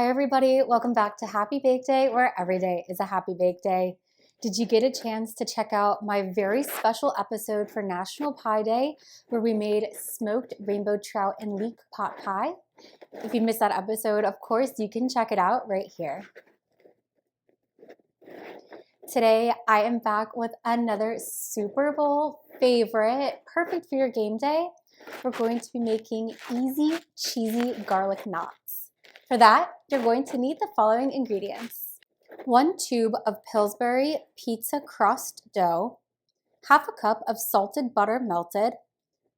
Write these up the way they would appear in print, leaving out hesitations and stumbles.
Hi everybody, welcome back to Happy Bake Day, where every day is a happy bake day. Did you get a chance to check out my very special episode for National Pie Day, where we made smoked rainbow trout and leek pot pie? If you missed that episode, of course, you can check it out right here. Today, I am back with another Super Bowl favorite, perfect for your game day. We're going to be making easy, cheesy garlic knots. For that, you're going to need the following ingredients: 1 tube of Pillsbury pizza crust dough, half a cup of salted butter melted,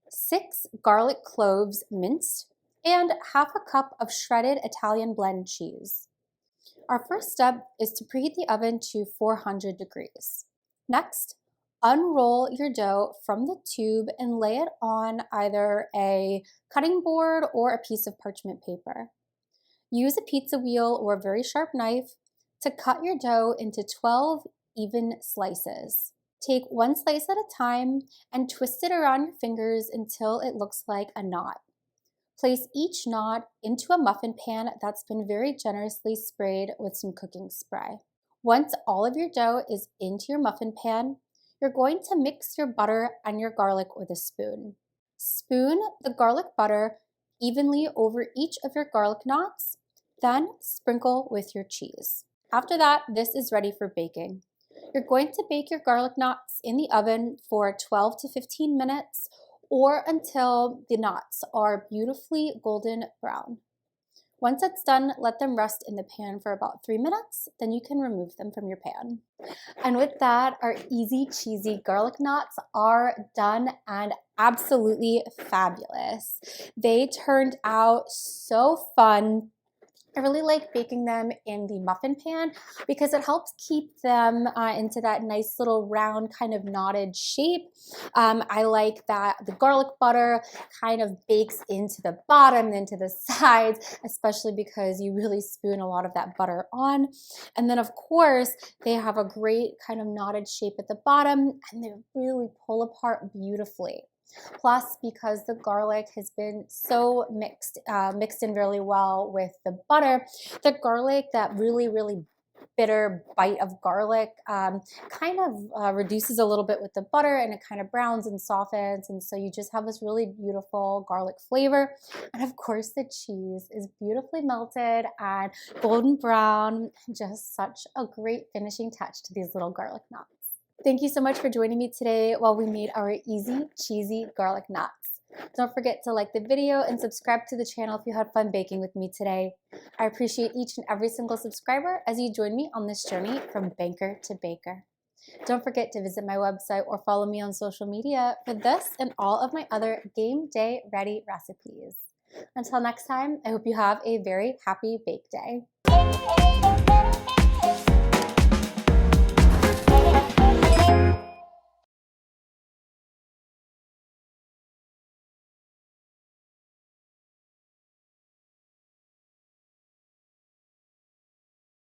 6 garlic cloves minced, and half a cup of shredded Italian blend cheese. Our first step is to preheat the oven to 400 degrees. Next, unroll your dough from the tube and lay it on either a cutting board or a piece of parchment paper. Use a pizza wheel or a very sharp knife to cut your dough into 12 even slices. Take one slice at a time and twist it around your fingers until it looks like a knot. Place each knot into a muffin pan that's been very generously sprayed with some cooking spray. Once all of your dough is into your muffin pan, you're going to mix your butter and your garlic with a spoon. Spoon the garlic butter evenly over each of your garlic knots, then sprinkle with your cheese. After that, this is ready for baking. You're going to bake your garlic knots in the oven for 12 to 15 minutes or until the knots are beautifully golden brown. Once that's done, let them rest in the pan for about 3 minutes, then you can remove them from your pan. And with that, our easy, cheesy garlic knots are done and absolutely fabulous. They turned out so fun. I really like baking them in the muffin pan because it helps keep them into that nice little round kind of knotted shape. I like that the garlic butter kind of bakes into the bottom and into the sides, especially because you really spoon a lot of that butter on. And then of course, they have a great kind of knotted shape at the bottom and they really pull apart beautifully. Plus, because the garlic has been so mixed in really well with the butter, the garlic, that really, really bitter bite of garlic kind of reduces a little bit with the butter, and it kind of browns and softens, and so you just have this really beautiful garlic flavor. And of course, the cheese is beautifully melted and golden brown, just such a great finishing touch to these little garlic knots. Thank you so much for joining me today while we made our easy, cheesy garlic knots. Don't forget to like the video and subscribe to the channel if you had fun baking with me today. I appreciate each and every single subscriber as you join me on this journey from banker to baker. Don't forget to visit my website or follow me on social media for this and all of my other game day ready recipes. Until next time, I hope you have a very happy bake day.